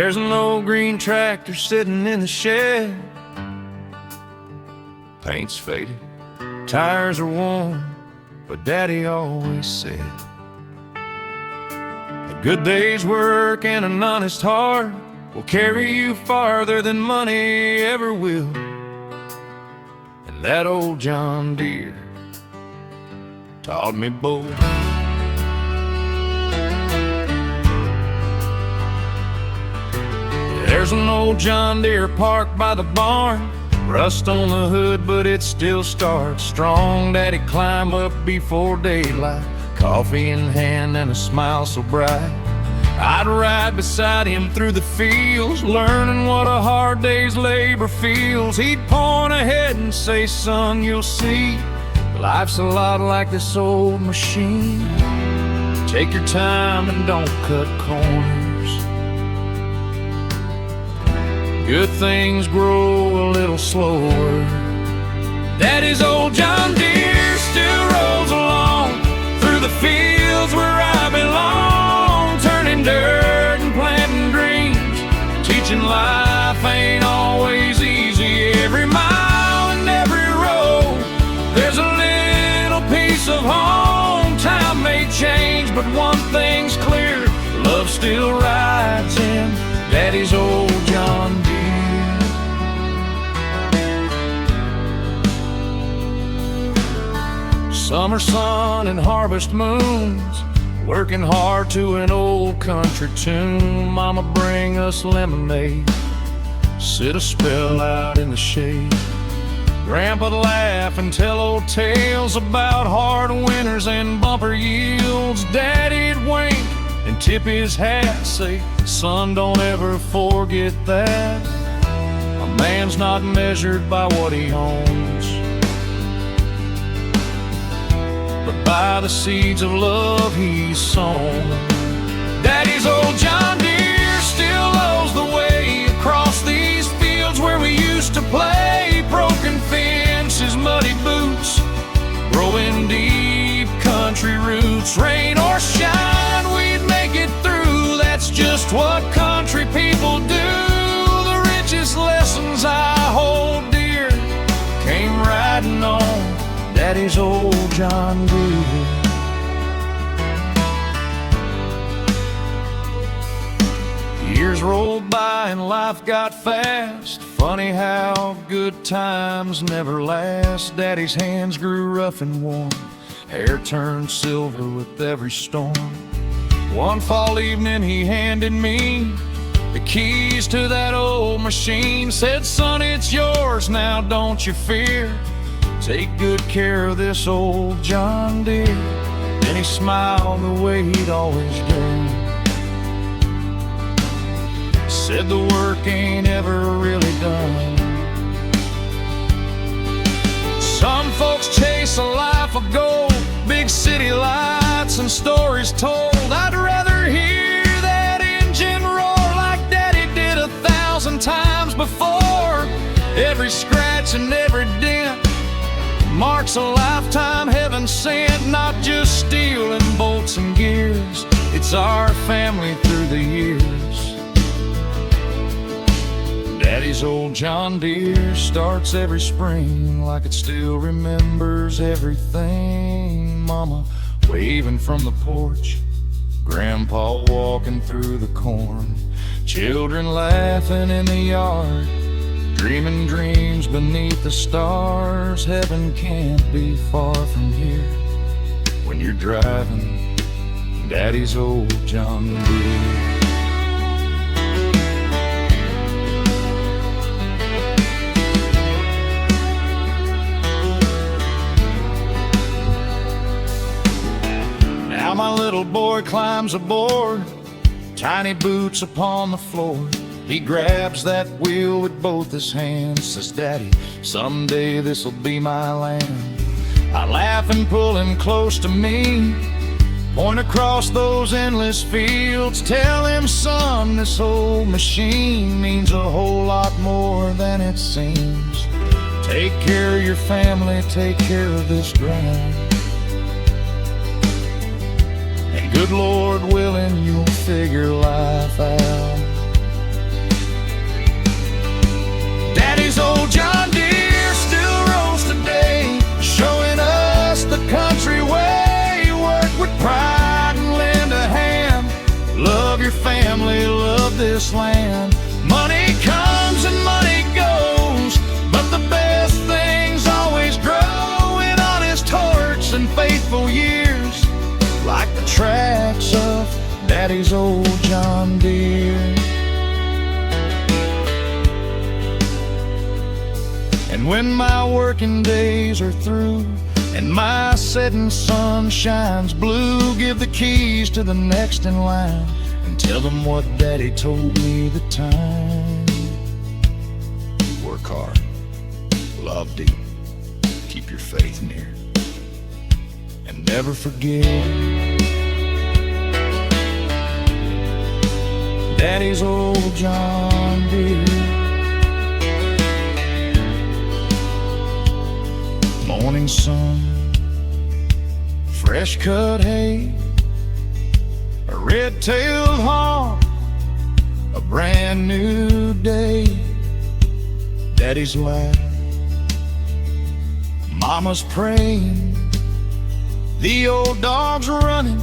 There's an old green tractor sitting in the shed. Paint's faded, tires are worn, but Daddy always said a good day's work and an honest heart will carry you farther than money ever will. And that old John Deere taught me both. There's an old John Deere parked by the barn, rust on the hood, but it still starts strong. Daddy climbed up before daylight, coffee in hand and a smile so bright. I'd ride beside him through the fields, learning what a hard day's labor feels. He'd point ahead and say, son, you'll see, life's a lot like this old machine. Take your time and don't cut corners. Good things grow a little slower. Daddy's old John Deere still rolls along through the fields where I belong, turning dirt and planting dreams, teaching life ain't always easy. Every mile and every road, there's a little piece of home. Time may change, but one thing's clear, love still rides in Daddy's old John Deere. Summer sun and harvest moons, working hard to an old country tune. Mama bring us lemonade, sit a spell out in the shade. Grandpa'd laugh and tell old tales about hard winters and bumper yields. Daddy'd wink and tip his hat, say, son, don't ever forget that a man's not measured by what he owns, but by the seeds of love he's sown. Daddy's old John Deere still knows the way across these fields where we used to play. Broken fences, muddy boots, growing deep country roots. Rain or shine, we'd make it through. That's just what country people do. The richest lessons I hold dear came riding on Daddy's old John Deere. Years rolled by and life got fast. Funny how good times never last. Daddy's hands grew rough and warm, hair turned silver with every storm. One fall evening he handed me the keys to that old machine. Said, son, it's yours now, don't you fear. Take good care of this old John Deere. Then he smiled the way he'd always do. Said the work ain't ever really done. Some folks chase a life of gold, big city lights and stories told. I'd rather hear that engine roar like Daddy did 1,000 times before. Every scratch and every dent marks a lifetime heaven sent, not just steel and bolts and gears. It's our family through the years. Daddy's old John Deere starts every spring like it still remembers everything. Mama waving from the porch, Grandpa walking through the corn, children laughing in the yard, dreaming dreams beneath the stars. Heaven can't be far from here when you're driving Daddy's old John Deere. Now my little boy climbs aboard, tiny boots upon the floor. He grabs that wheel with both his hands, says, Daddy, someday this'll be my land. I laugh and pull him close to me, point across those endless fields. Tell him, son, this old machine means a whole lot more than it seems. Take care of your family, take care of this ground, and good Lord willing, you'll figure life out. this land. Money comes and money goes, but the best things always grow in honest hearts and faithful years, like the tracks of Daddy's old John Deere. And when my working days are through and my setting sun shines blue, give the keys to the next in line and tell them what Daddy told me the time. Work hard, love deep, keep your faith near, and never forget Daddy's old John Deere. Morning sun, fresh cut hay, a red-tailed hawk, a brand new day. Daddy's laugh, Mama's praying, the old dog's running,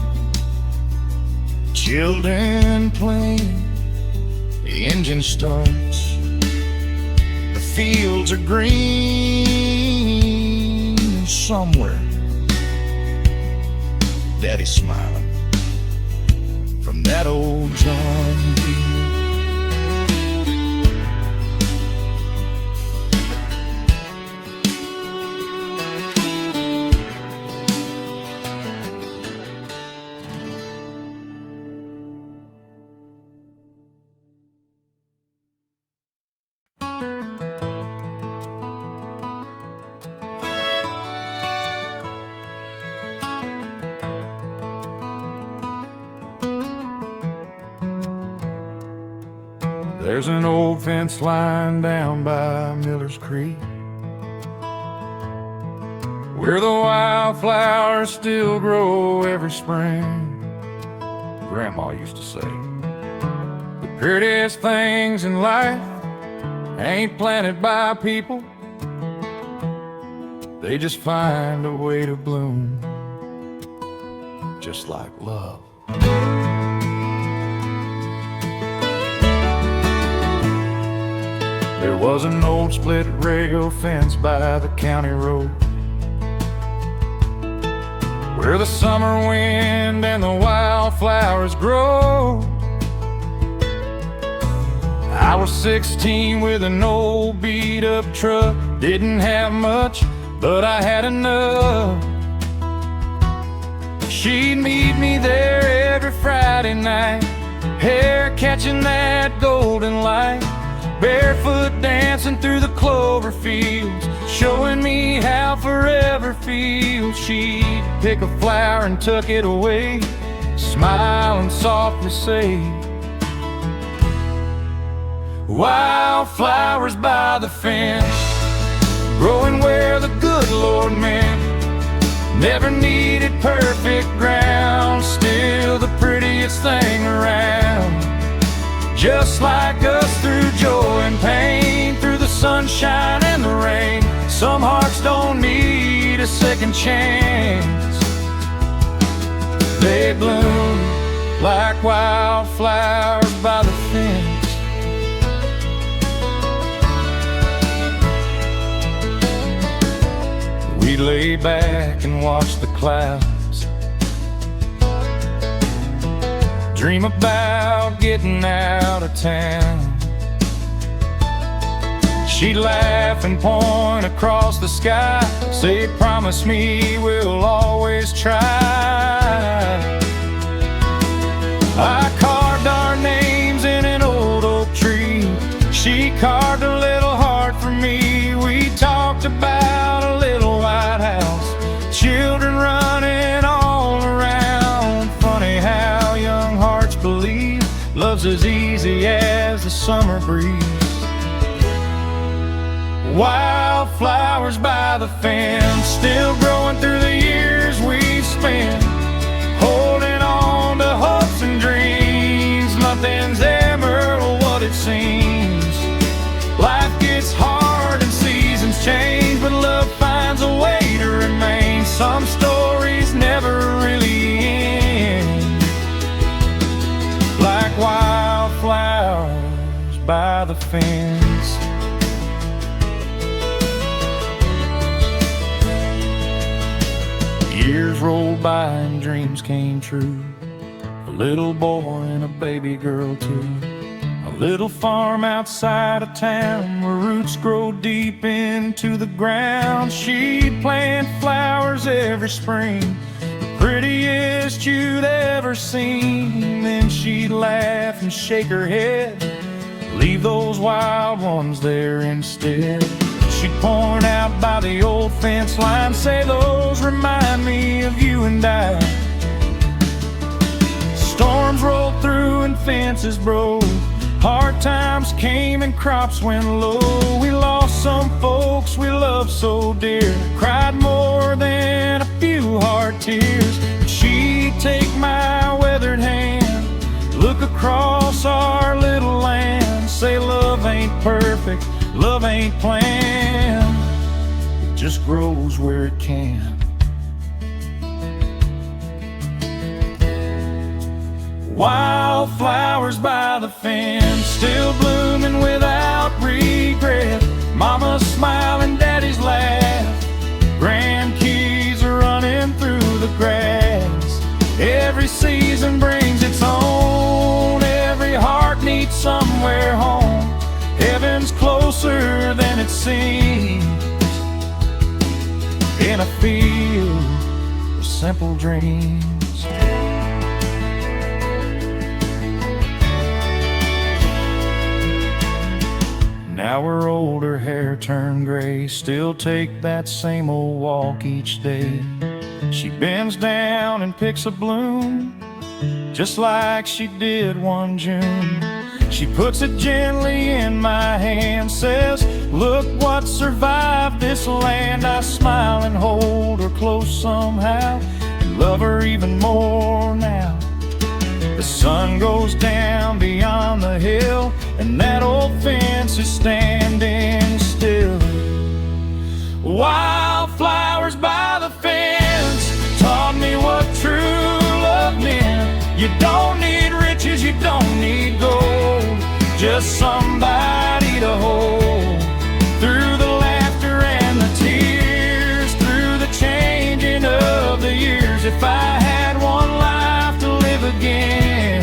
children playing. The engine starts, the fields are green, and somewhere Daddy's smiling from that old John Deere. There's an old fence line down by Miller's Creek, where the wildflowers still grow every spring. Grandma used to say, the prettiest things in life ain't planted by people, they just find a way to bloom, just like love. There was an old split rail fence by the county road, where the summer wind and the wildflowers grow. I was 16 with an old beat-up truck. Didn't have much, but I had enough. She'd meet me there every Friday night, hair catching that golden light, barefoot dancing through the clover fields, showing me how forever feels. She'd pick a flower and tuck it away, smile and softly say, wildflowers by the fence, growing where the good Lord meant. Never needed perfect ground, still the prettiest thing around. Just like us, through joy and pain, through the sunshine and the rain, some hearts don't need a second chance. They bloom like wildflowers by the fence. We lay back and watch the clouds, dream about getting out of town. She'd laugh and point across the sky, say, promise me we'll always try. I carved our names in an old oak tree, she carved a little heart for me. We talked about a little white house, children running all around. Funny how young hearts believe love's as easy as the summer breeze. Wildflowers by the fence, still growing through the years we've spent, holding on to hopes and dreams. Nothing's ever what it seems. Life gets hard and seasons change, but love finds a way to remain. Some stories never really end, like wildflowers by and dreams came true. A little boy and a baby girl too. A little farm outside of town where roots grow deep into the ground. She'd plant flowers every spring, the prettiest you'd ever seen. Then she'd laugh and shake her head, leave those wild ones there instead. She'd point out by the old fence line, say those remind me of you and I. Storms rolled through and fences broke, hard times came and crops went low. We lost some folks we loved so dear, cried more than a few hard tears. She'd take my weathered hand, look across our little land, say love ain't perfect, love ain't planned, it just grows where it can. Wildflowers by the fence, still blooming without regret. Mama's smile and daddy's laugh, grandkids are running through the grass. Every season brings its own, every heart needs somewhere home. Heaven's closer than it seems, in a field of simple dreams. Now we're older, hair turned gray, still take that same old walk each day. She bends down and picks a bloom, just like she did one June. She puts it gently in my hand, says, look what survived this land. I smile and hold her close somehow, and love her even more now. The sun goes down beyond the hill, and that old fence is standing still. Wildflowers by the fence taught me what true love meant. You don't need riches, you don't need gold, just somebody to hold. Through the laughter and the tears, through the changing of the years, if I had one life to live again,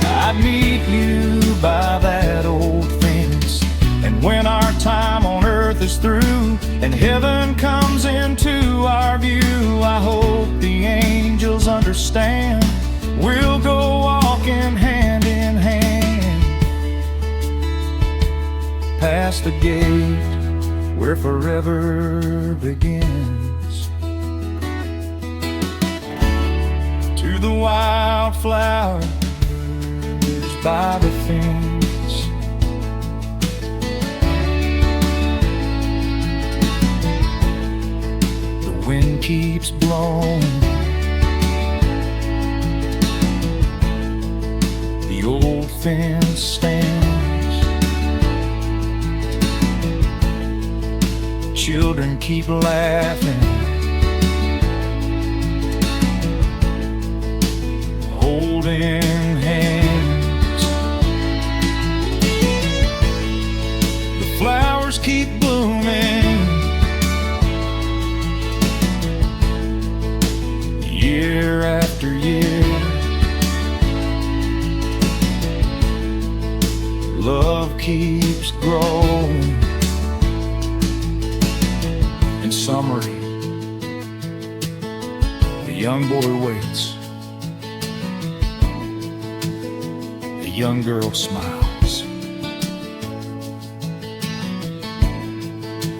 I'd meet you by that old fence. And when our time on earth is through and heaven comes into our view, I hope the angels understand we'll go walking hand in hand past the gate where forever begins, to the wildflowers by the fence. The wind keeps blowing, the old fence stands, children keep laughing, holding hands. Flowers keep blooming, year after year. Love keeps growing. In summary, a young boy waits, a young girl smiles.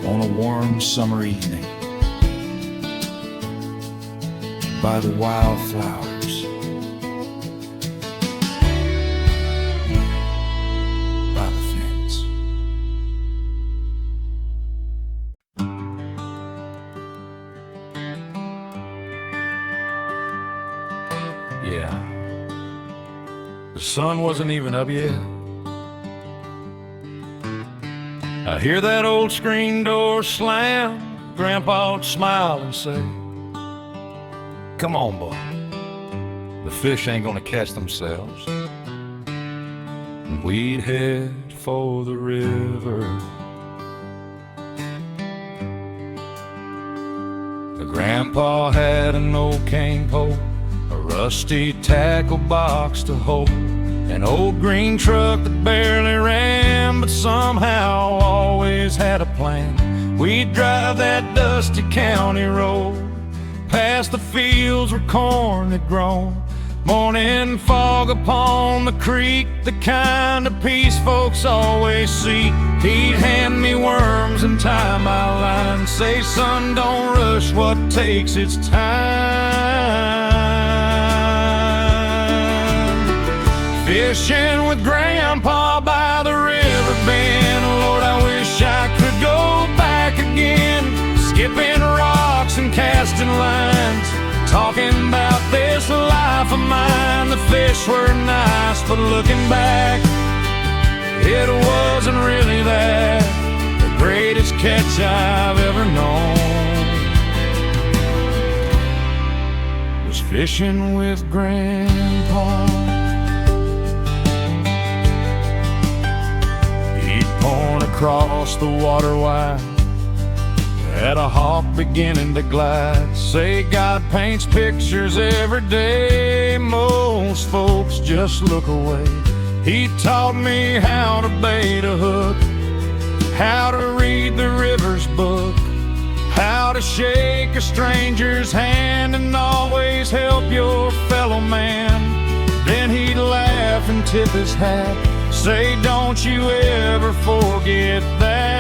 On a warm summer evening, by the wildflowers, by the fence. Yeah, the sun wasn't even up yet. I hear that old screen door slam, Grandpa would smile and say, come on, boy, the fish ain't gonna catch themselves. And we'd head for the river. Grandpa had an old cane pole, a rusty tackle box to hold, an old green truck that barely ran, but somehow always had a plan. We'd drive that dusty county road, past the fields where corn had grown. Morning fog upon the creek, the kind of peace folks always seek. He'd hand me worms and tie my line, say, son, don't rush what takes its time. Fishing with Grandpa by the river bend, Lord, I wish I could go back again. Skipping rocks and casting lines, talking about this life of mine. The fish were nice, but looking back, it wasn't really that. The greatest catch I've ever known was fishing with Grandpa. He'd point across the water wide at a hawk beginning to glide, say God paints pictures every day, most folks just look away. He taught me how to bait a hook, how to read the river's book, how to shake a stranger's hand and always help your fellow man. Then he'd laugh and tip his hat, say don't you ever forget that.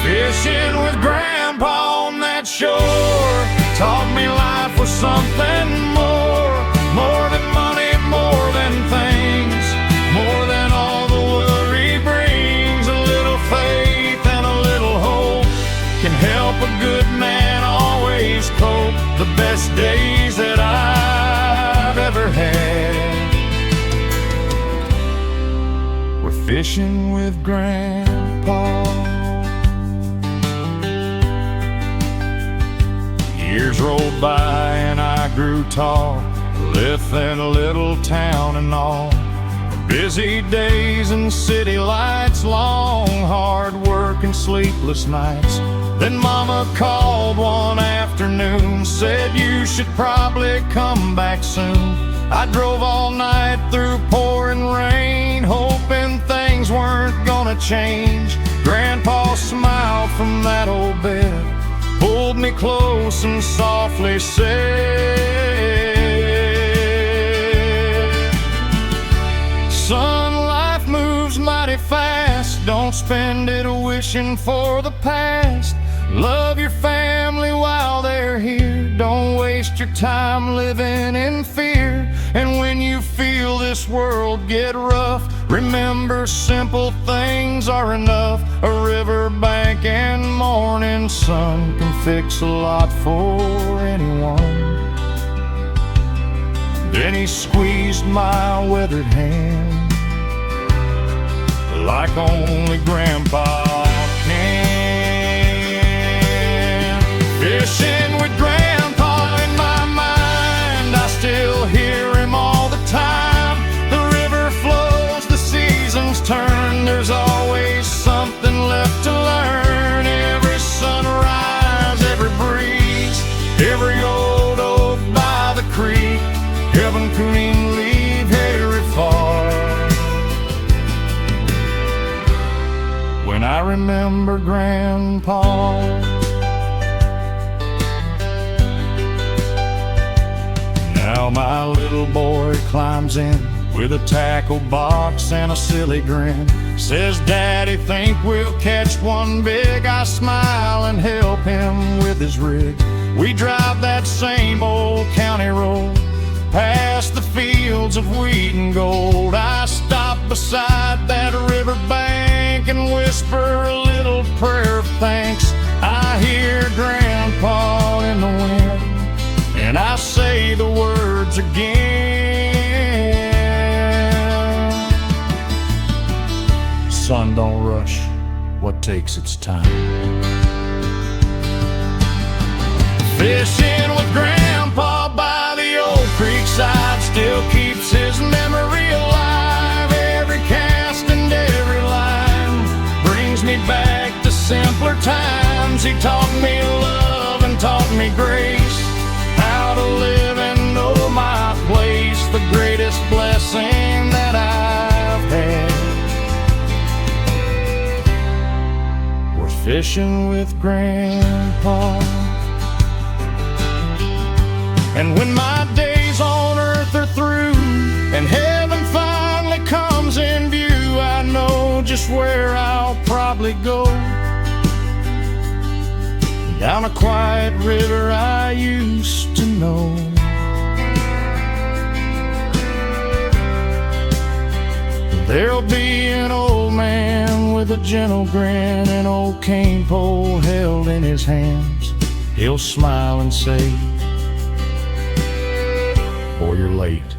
Fishing with Grandpa on that shore taught me life was something more than money, more than things, more than all the worry brings. A little faith and a little hope can help a good man always cope. The best days that I've ever had were fishing with Grandpa. Years rolled by and I grew tall, left that little town and all. Busy days and city lights, long hard work and sleepless nights. Then Mama called one afternoon, said you should probably come back soon. I drove all night through pouring rain, hoping things weren't gonna change. Grandpa smiled from that old bed, pulled me close and softly said, son, life moves mighty fast. Don't spend it wishing for the past. Love your family while they're here. Don't waste your time living in fear. And when you feel this world get rough, remember simple things are enough. A riverbank and morning sun can fix a lot for anyone. Then he squeezed my weathered hand like only Grandpa can. Fishing with Grandpa in my mind, I still hear him all the time. The river flows, the seasons turn, there's always something left to learn. Every sunrise, every breeze, every old oak by the creek, heaven couldn't leave very far. When I remember Grandpa, now my little boy climbs in with a tackle box and a silly grin. Says, Daddy, think we'll catch one big. I smile and help him with his rig. We drive that same old county road, past the fields of wheat and gold. I stop beside that riverbank and whisper a little prayer of thanks. I hear Grandpa in the wind, and I say the words again. Son, don't rush what takes its time. Fishing with Grandpa by the old creek side still keeps his memory alive. Every cast and every line brings me back to simpler times. He taught me love and taught me grace, how to live and know my place, the greatest blessing that I've had was fishing with Grandpa. And when my days on earth are through and heaven finally comes in view, I know just where I'll probably go, down a quiet river I used to know. There'll be an old man with a gentle grin, an old cane pole held in his hands. He'll smile and say, "Boy, you're late.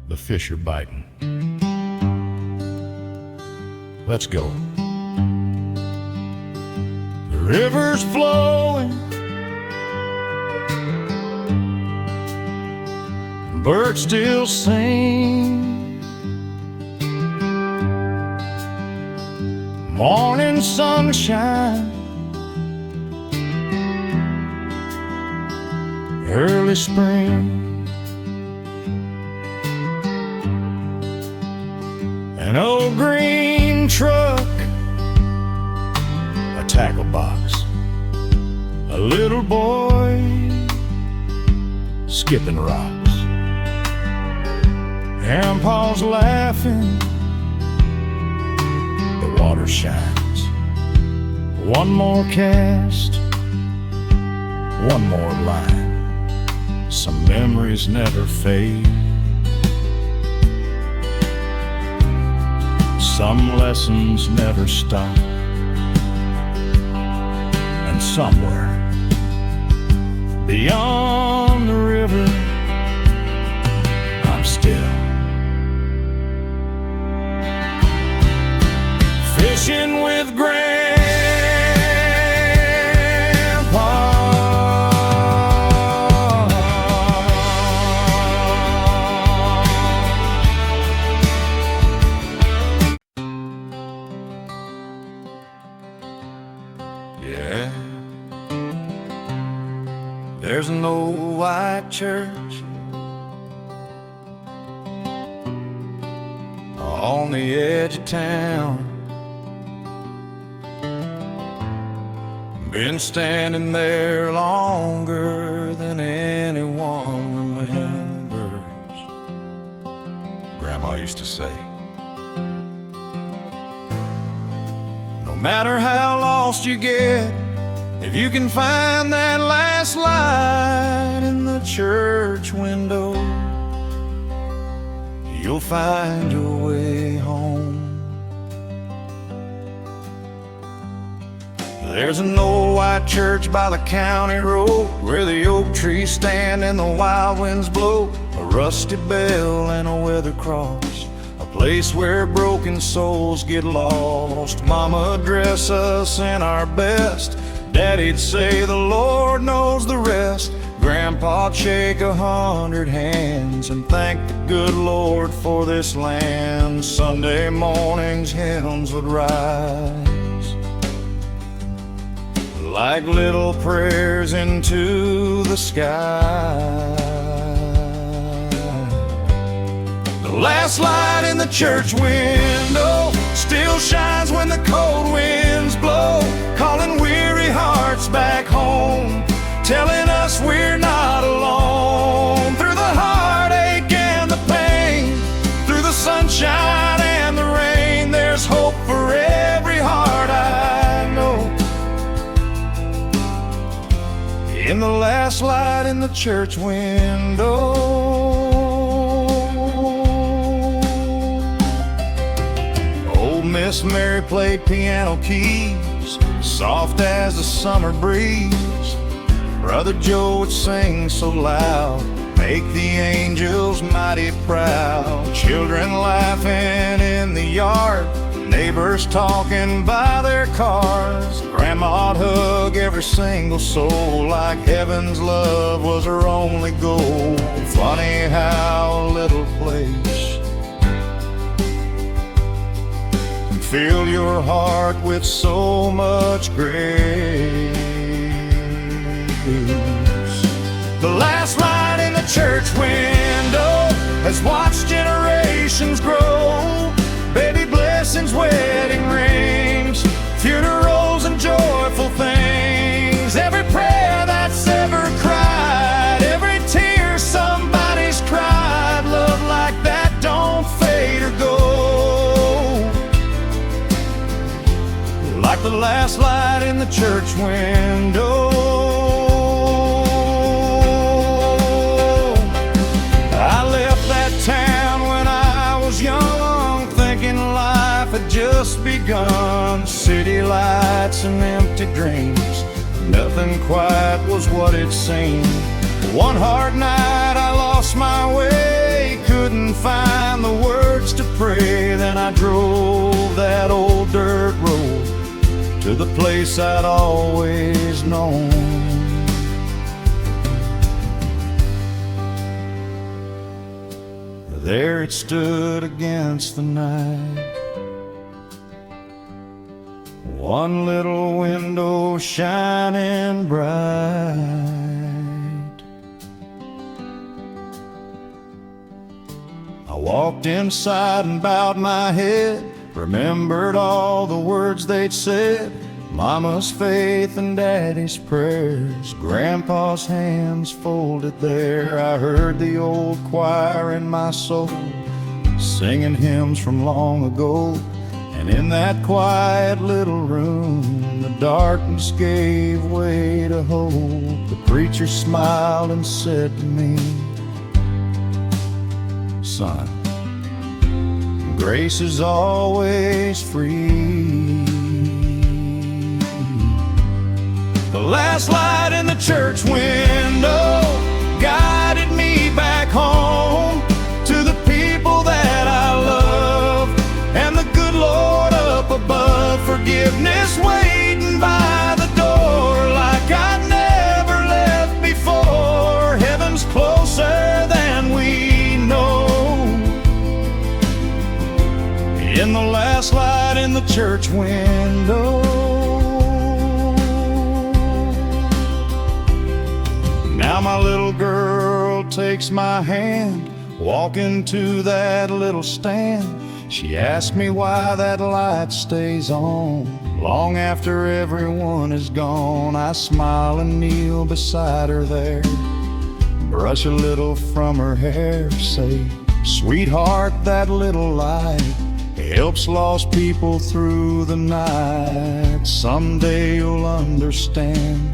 The fish are biting. Let's go." The river's flowing, birds still sing, morning sunshine, early spring. An old green truck, a tackle box, a little boy skipping rocks. Grandpa's laughing, the water shines. One more cast, one more line. Some memories never fade, some lessons never stop, and somewhere beyond the river I'm still fishing with Grandpa. Yeah, there's an old white church on the edge of town. Been standing there longer than anyone remembers, Grandma used to say. No matter how lost you get, if you can find that last light in the church window, you'll find your way home. There's an old white church by the county road, where the oak trees stand and the wild winds blow. A rusty bell and a weather cross, a place where broken souls get lost. Mama'd dress us in our best, Daddy'd say the Lord knows the rest. Grandpa'd shake 100 hands and thank the good Lord for this land. Sunday mornings hymns would rise like little prayers into the sky. The last light in the church window still shines when the cold winds blow, calling weary hearts back home, telling us we're not alone. Through the heartache and the pain, through the sunshine and the rain, there's hope for every heart I know. In the last light in the church window, old Miss Mary played piano keys, soft as the summer breeze. Brother Joe would sing so loud, make the angels mighty proud. Children laughing in the yard, neighbors talking by their cars. Grandma'd hug every single soul like heaven's love was her only goal. Funny how a little place can fill your heart with so much grace. The last light in the church window has watched generations grow. Baby blessings, wedding rings, funerals and joyful things. Every prayer that's ever cried, every tear somebody's cried. Love like that don't fade or go. Like the last light in the church window. I left that town when I was young, thinking life had just begun. City lights and empty dreams, nothing quite was what it seemed. One hard night I lost my way, couldn't find the words to pray. Then I drove that old dirt road to the place I'd always known. There it stood against the night, one little window shining bright. I walked inside and bowed my head, remembered all the words they'd said. Mama's faith and Daddy's prayers, Grandpa's hands folded there. I heard the old choir in my soul singing hymns from long ago. And in that quiet little room, the darkness gave way to hope. The preacher smiled and said to me, "Son, grace is always free." The last light in the church window guided me back home to the people that I love, and the good Lord up above. Forgiveness waiting by the door like I'd never left before. Heaven's closer than we know. In the last light in the church window, now my little girl takes my hand, walking to that little stand. She asks me why that light stays on long after everyone is gone. I smile and kneel beside her there, brush a little from her hair, say, "Sweetheart, that little light helps lost people through the night. Someday you'll understand,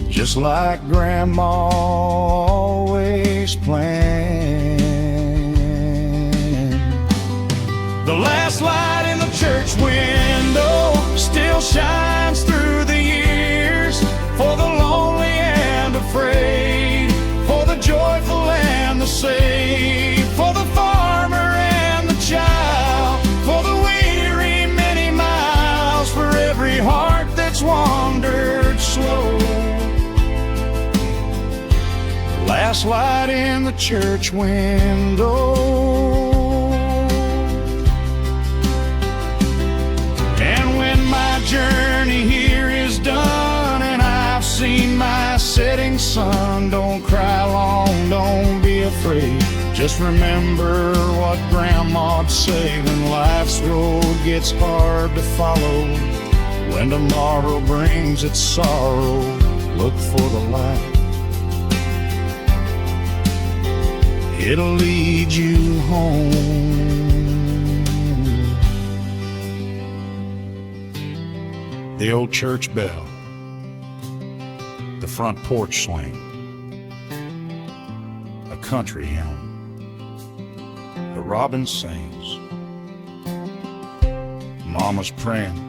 just like Grandma always planned." The last light in the church window still shines through the years, for the lonely and afraid, for the joyful and the saved, for the farmer and the child, for the weary many miles, for every heart that's wandered slow. Last light in the church window. And when my journey here is done and I've seen my setting sun, don't cry long, don't be afraid. Just remember what Grandma'd say when life's road gets hard to follow. When tomorrow brings its sorrow, look for the light. It'll lead you home. The old church bell, the front porch swing, a country hymn, the robin sings, Mama's praying,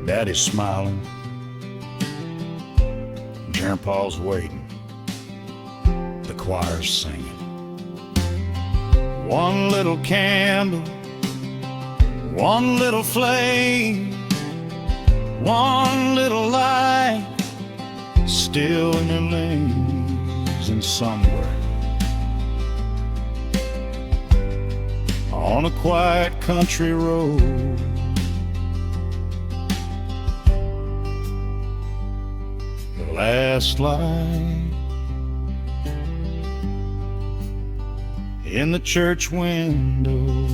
Daddy's smiling, Grandpa's waiting, the choir's singing. One little candle, one little flame, one little light, still in the lanes and somewhere on a quiet country road. The last light in the church window.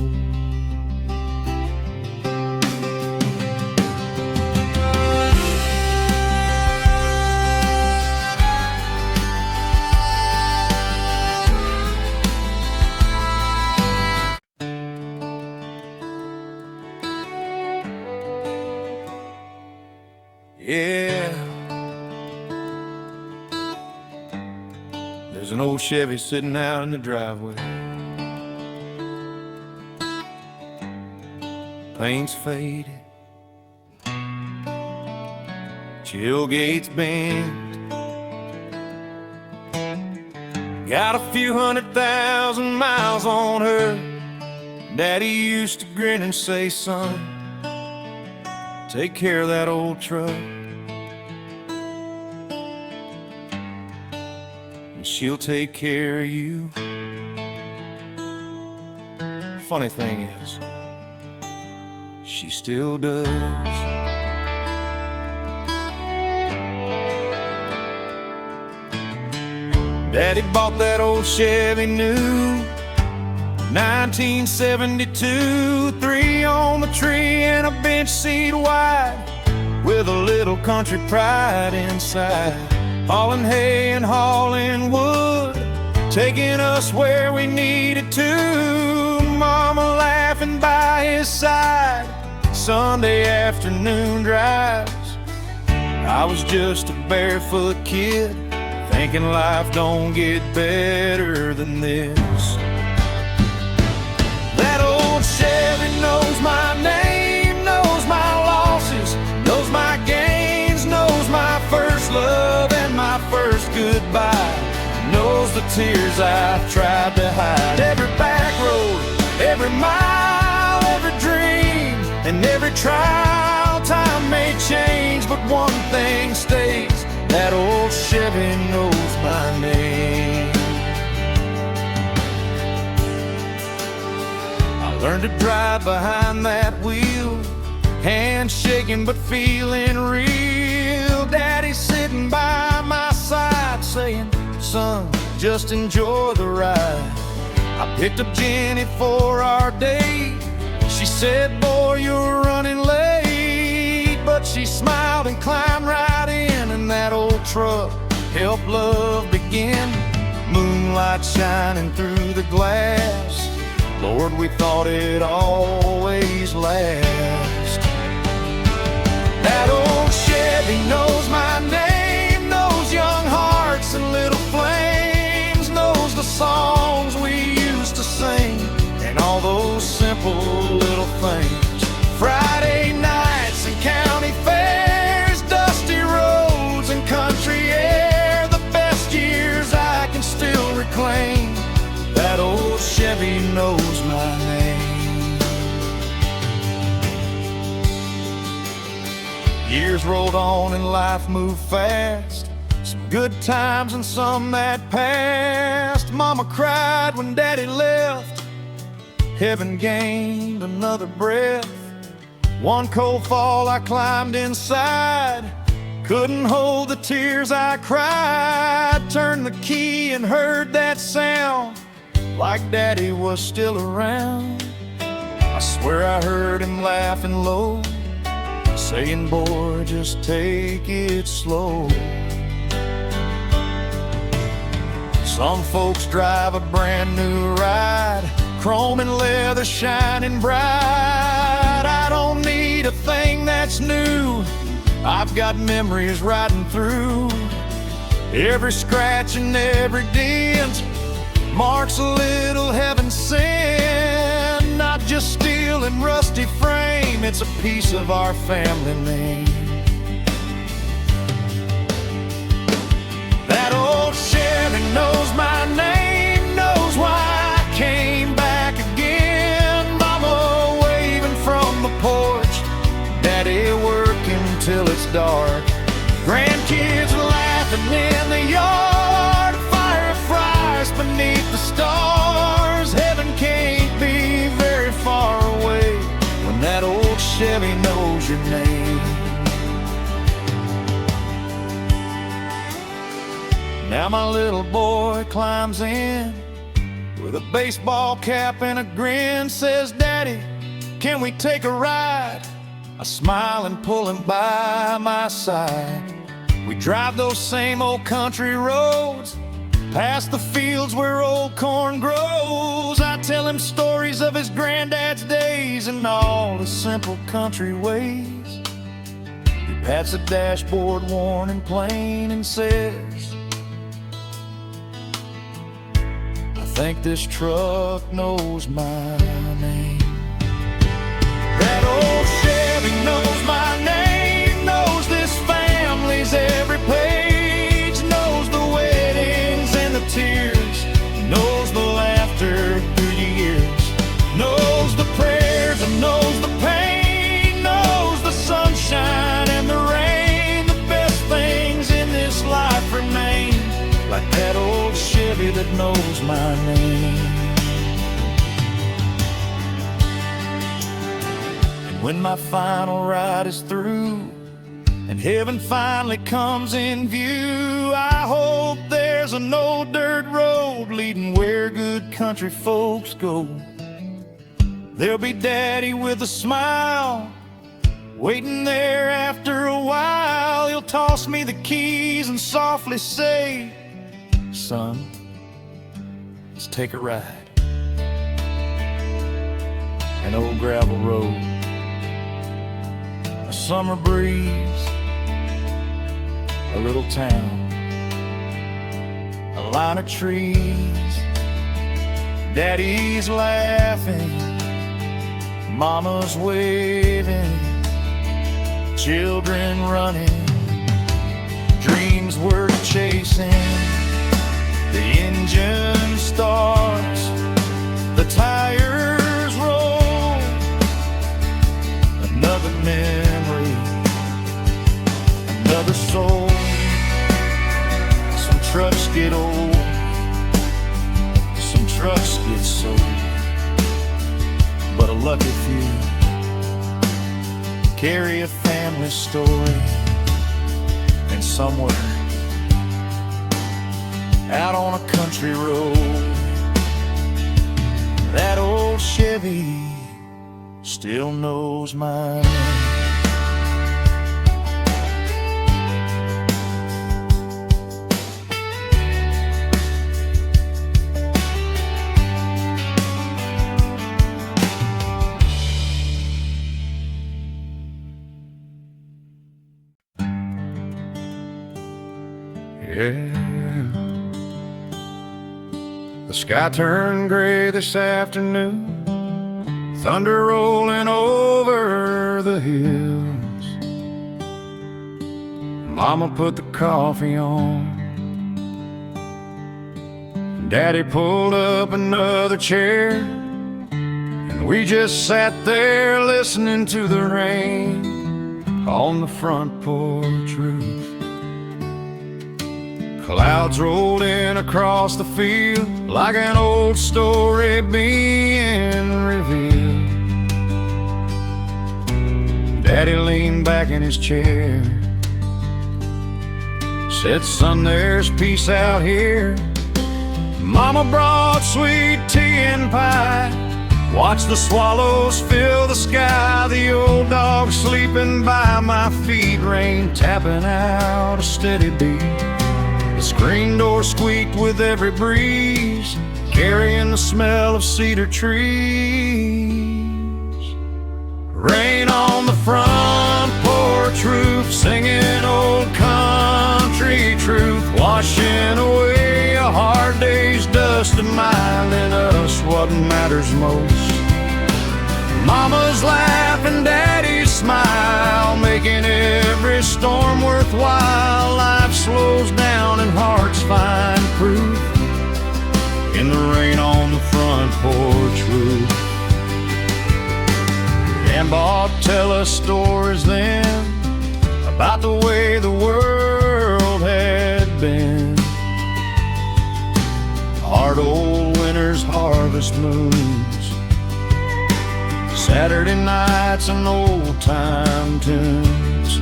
Yeah, there's an old Chevy sitting out in the driveway. Paint's faded, tailgate's bent. Got a few 100,000 miles on her. Daddy used to grin and say, son, take care of that old truck, and she'll take care of you. Funny thing is, she still does. Daddy bought that old Chevy new, 1972, 3 on the tree and a bench seat wide, with a little country pride inside. Hauling hay and hauling wood, taking us where we needed to. Mama laughing by his side, Sunday afternoon drives. I was just a barefoot kid, thinking life don't get better than this. That old Chevy knows my name, knows my losses, knows my gains, knows my first love and my first goodbye, knows the tears I've tried to hide. Every back road, every mile, every dream, and every trial. Time may change, but one thing stays, that old Chevy knows my name. Learned to drive behind that wheel, hands shaking but feeling real. Daddy sitting by my side saying, son, just enjoy the ride. I picked up Jenny for our date. She said, boy, you're running late. But she smiled and climbed right in, and that old truck helped love begin. Moonlight shining through the glass, Lord, we thought it'd always last. That old Chevy knows my name, knows young hearts and little flames, knows the songs we used to sing, and all those simple little things. Friday nights and county fairs, dusty roads and country air, the best years I can still reclaim. That old Chevy knows my name. Years rolled on and life moved fast, some good times and some that passed. Mama cried when Daddy left, heaven gained another breath. One cold fall I climbed inside, couldn't hold the tears I cried. Turned the key and heard that sound, like Daddy was still around. I swear I heard him laughing low, saying, boy, just take it slow. Some folks drive a brand new ride, chrome and leather shining bright. I don't need a thing that's new, I've got memories riding through. Every scratch and every dent marks a little heaven sent. Not just steel and rusty frame, it's a piece of our family name. That old Chevy knows my name, knows why I came back again. Mama waving from the porch, Daddy working till it's dark. Grandkids laughing in the yard, fire fries beneath the stars. Heaven can't be very Now my little boy climbs in with a baseball cap and a grin, says, "Daddy, can we take a ride?" I smile and pull him by my side. We drive those same old country roads, past the fields where old corn grows. I tell him stories of his granddad's days and all the simple country ways. He pats the dashboard worn and plain and says, "I think this truck knows my name." That old Chevy knows my name, knows this family's every page, knows the weddings and the tears, knows the laughter through the years, knows the prayers and knows the pain, knows the sunshine and the rain. The best things in this life remain, like that old Chevy that knows my name. When my final ride is through and heaven finally comes in view, I hope there's a no-dirt road leading where good country folks go. There'll be Daddy with a smile waiting there after a while. He'll toss me the keys and softly say, "Son, let's take a ride." An old gravel road, a summer breeze, a little town, a line of trees. Daddy's laughing, Mama's waving, children running, dreams worth chasing. The engine starts, the tires roll, another memory, another soul. Some trucks get old, some trucks get sold, but a lucky few carry a family story. And somewhere out on a country road, that old Chevy still knows my name. Yeah, the sky turned gray this afternoon, thunder rolling over the hills. Mama put the coffee on, Daddy pulled up another chair, and we just sat there listening to the rain on the front porch roof. Clouds rolled in across the field like an old story being revealed. Daddy leaned back in his chair, said, "Son, there's peace out here." Mama brought sweet tea and pie, watched the swallows fill the sky, the old dog sleeping by my feet, rain tapping out a steady beat. The screen door squeaked with every breeze, carrying the smell of cedar trees. Rain on the front porch roof, singing old country truth, washing away a hard day's dust, reminding us what matters most. Mama's laugh and Daddy's smile, making every storm worthwhile. Life slows down and hearts find proof in the rain on the front porch roof. And Bob tell us stories then about the way the world had been. Hard old winter's harvest moons, Saturday nights and old time tunes.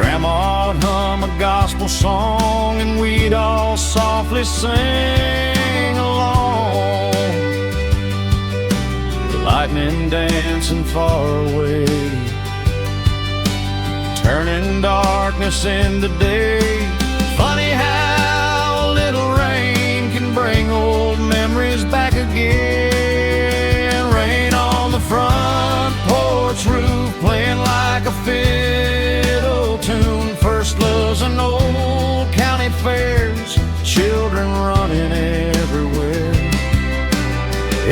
Grandma'd hum a gospel song and we'd all softly sing along. The lightning dancing far away, turning darkness into day. Funny how a little rain can bring old memories back again. Rain on the front porch roof, playing like a fiddle tune. First loves and old county fairs, children running everywhere.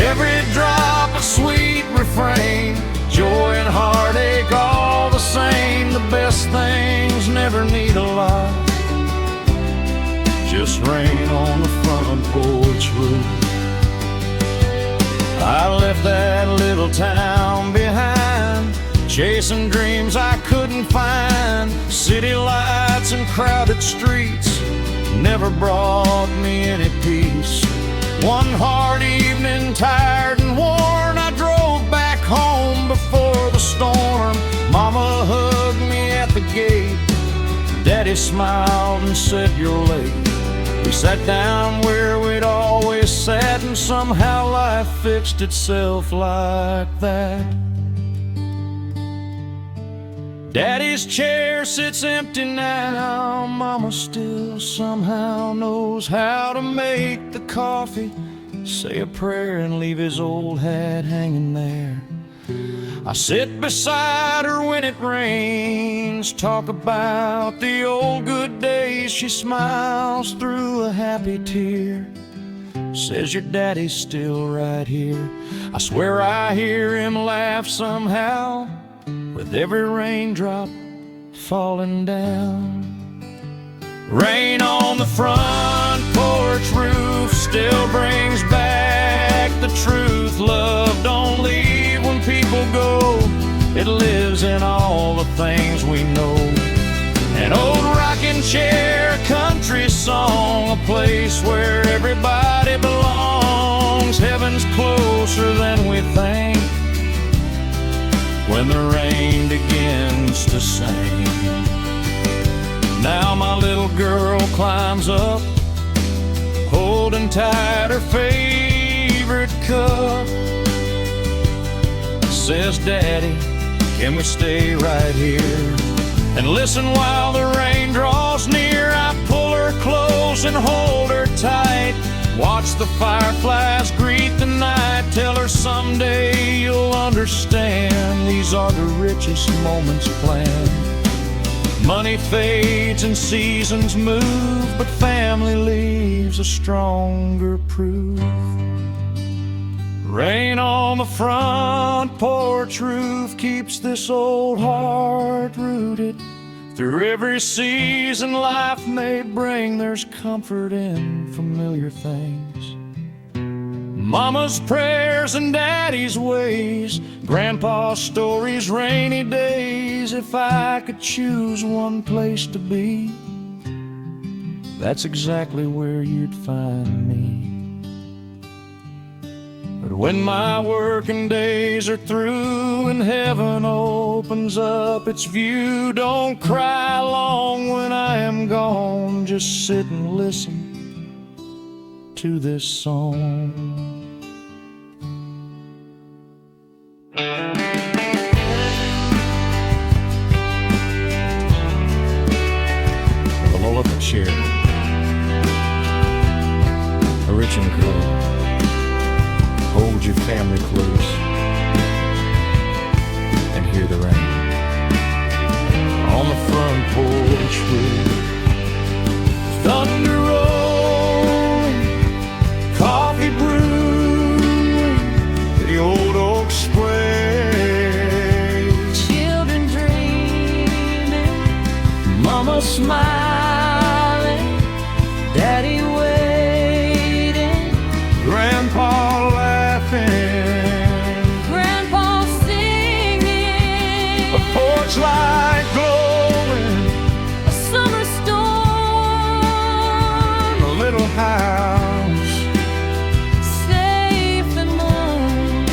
Every drop a sweet refrain, joy and heartache all the same. The best things never need a lot, just rain on the front porch roof. I left that little town behind, chasing dreams I couldn't find. City lights and crowded streets never brought me any peace. One hard evening, tired and worn, I drove back home before the storm. Mama hugged me at the gate, Daddy smiled and said, "You're late." We sat down where we'd always sat, and somehow life fixed itself like that. Daddy's chair sits empty now, Mama still somehow knows how to make the coffee, say a prayer and leave his old hat hanging there. I sit beside her when it rains, talk about the old good days. She smiles through a happy tear, says your daddy's still right here. I swear I hear him laugh somehow with every raindrop falling down. Rain on the front porch roof still brings back the truth. Love don't leave when people go, it lives in all the things we know. An old rocking chair, country song, a place where everybody belongs. Heaven's closer than we think when the rain begins to sing. Now my little girl climbs up, holding tight her favorite cup. Says, "Daddy, can we stay right here and listen while the rain draws near?" I pull her close and hold her tight, watch the fireflies greet the night. Tell her someday you'll understand, these are the richest moments planned. Money fades and seasons move, but family leaves a stronger proof. Rain on the front porch roof keeps this old heart rooted. Through every season life may bring, there's comfort in familiar things. Mama's prayers and Daddy's ways, Grandpa's stories, rainy days. If I could choose one place to be, that's exactly where you'd find me. But when my working days are through and heaven opens up its view, don't cry long when I am gone, just sit and listen to this song. Pull up a chair, a rich and cool. Hold your family close and hear the rain on the front porch roof. Thunder rolling, coffee brewing, the old oak sway. Children dreaming, Mama smiling, Daddy waiting, Grandpa Grandpa singing, a porch light glowing, a summer storm, a little house safe and warm.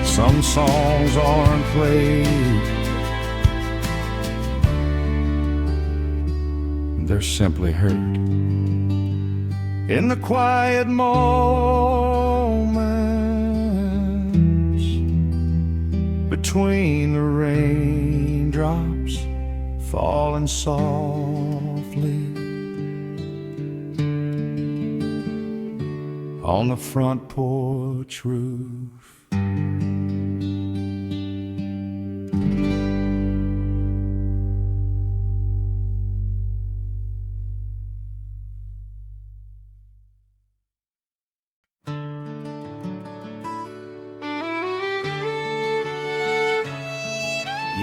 Some songs aren't played, simply hurt. In the quiet moments between the raindrops falling softly on the front porch roof.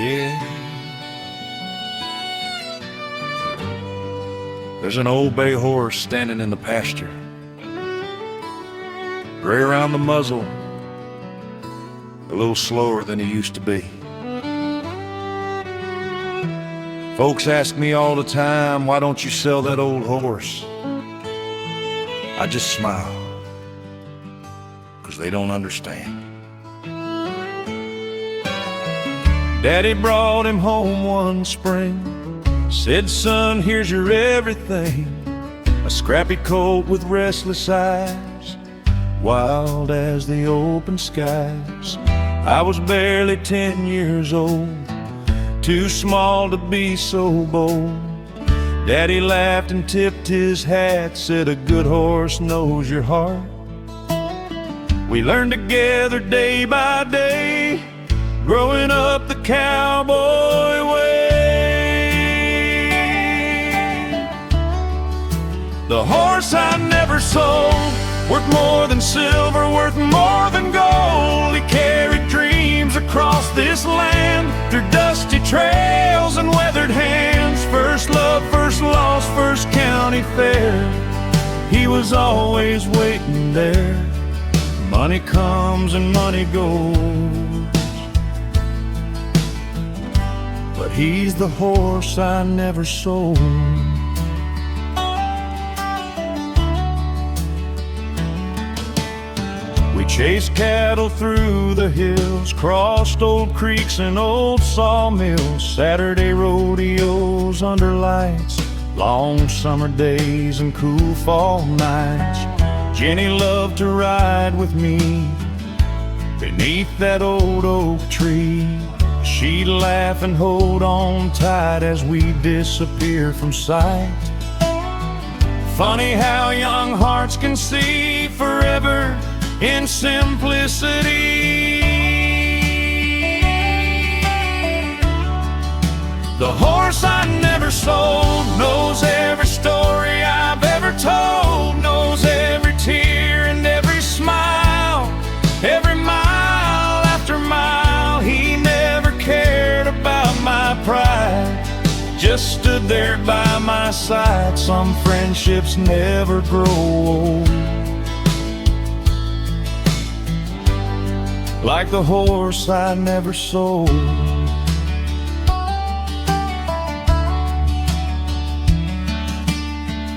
Yeah, there's an old bay horse standing in the pasture, gray around the muzzle, a little slower than he used to be. Folks ask me all the time, why don't you sell that old horse? I just smile, 'cause they don't understand. Daddy brought him home one spring, said, son, here's your everything. A scrappy colt with restless eyes, wild as the open skies. I was barely 10 years old, too small to be so bold. Daddy laughed and tipped his hat, said, a good horse knows your heart. We learned together day by day, growing up the cowboy way. The horse I never sold, worth more than silver, worth more than gold. He carried dreams across this land, through dusty trails and weathered hands. First love, first loss, first county fair. He was always waiting there. Money comes and money goes, but he's the horse I never sold. We chased cattle through the hills, crossed old creeks and old sawmills, Saturday rodeos under lights, long summer days and cool fall nights. Jenny loved to ride with me beneath that old oak tree. She'd laugh and hold on tight as we disappear from sight. Funny how young hearts can see forever in simplicity. The horse I never sold knows every story I've ever told, knows every tear and every smile, every mile after mile. He never cared about my pride, just stood there by my side. Some friendships never grow old, like the horse I never sold.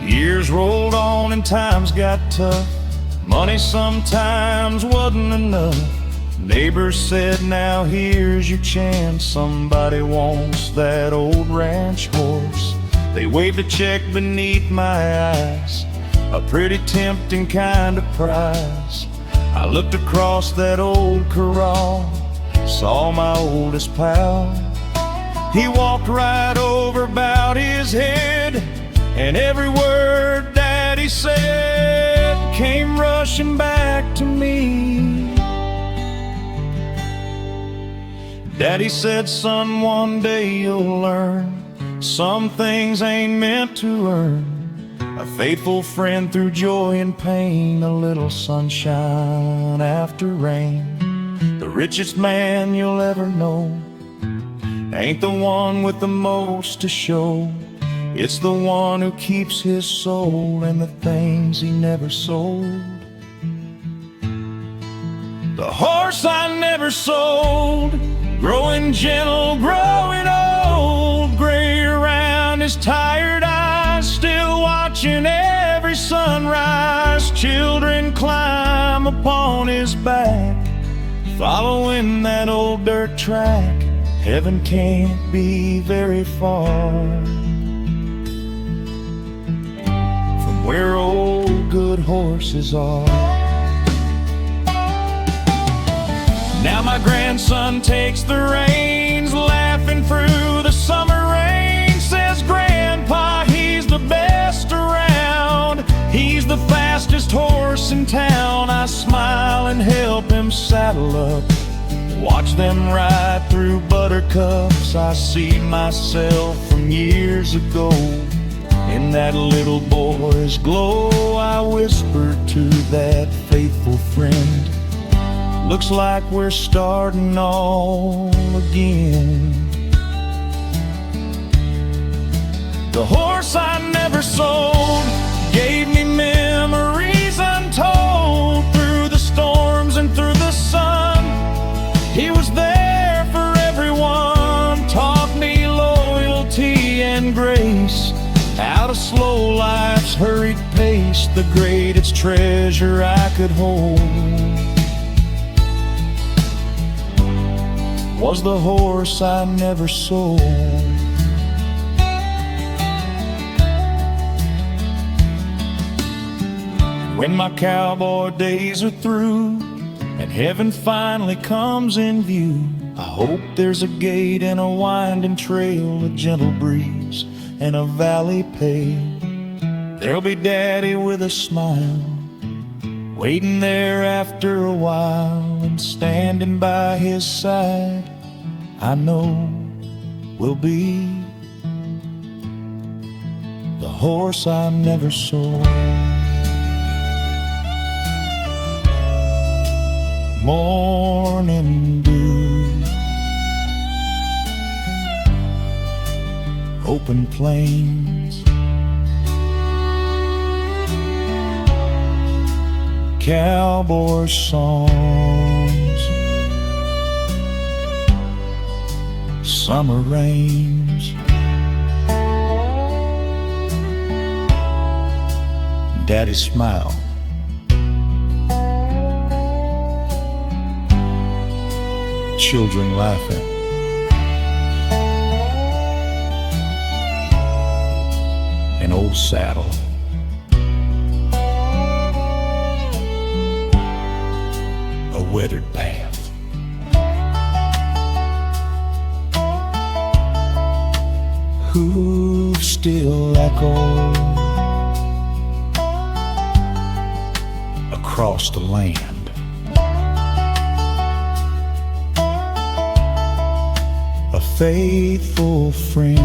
Years rolled on and times got tough. Money sometimes wasn't enough. Neighbors said, now here's your chance. Somebody wants that old ranch horse. They waved a check beneath my eyes, a pretty tempting kind of prize. I looked across that old corral, saw my oldest pal. He walked right over, bowed his head, and every word that he said came rushing back to me. Daddy said, son, one day you'll learn, some things ain't meant to earn. A faithful friend through joy and pain, a little sunshine after rain. The richest man you'll ever know ain't the one with the most to show. It's the one who keeps his soul and the things he never sold. The horse I never sold, growing gentle, growing old, gray around his tired eyes, still watching every sunrise. Children climb upon his back, following that old dirt track. Heaven can't be very far. where old good horses are. Now my grandson takes the reins, laughing through the summer rain. Says, Grandpa, he's the best around. He's the fastest horse in town. I smile and help him saddle up. Watch them ride through buttercups. I see myself from years ago. In that little boy's glow, I whisper to that faithful friend, looks like we're starting all again. The horse I never sold gave me memories untold. Through the storms and through the sun, he was there for everyone. Taught me loyalty and grace. Out of slow life's hurried pace, the greatest treasure I could hold was the horse I never sold. When my cowboy days are through and heaven finally comes in view, I hope there's a gate and a winding trail, a gentle breeze and a valley paved. There'll be Daddy with a smile, waiting there after a while, and standing by his side, I know will be the horse I never sold. Morning dew, open plains, cowboy songs, summer rains, Daddy's smile, children laughing, an old saddle, a weathered path, hooves still echo across the land. A faithful friend,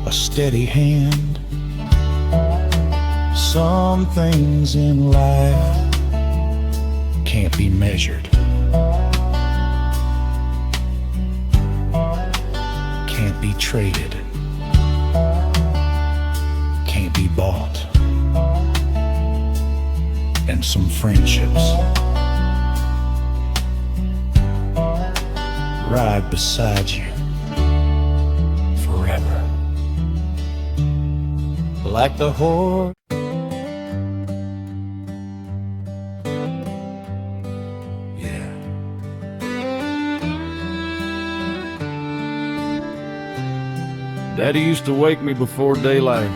a steady hand. Some things in life can't be measured, can't be traded, can't be bought. And some friendships ride beside you forever, like the horse. Yeah. Daddy used to wake me before daylight,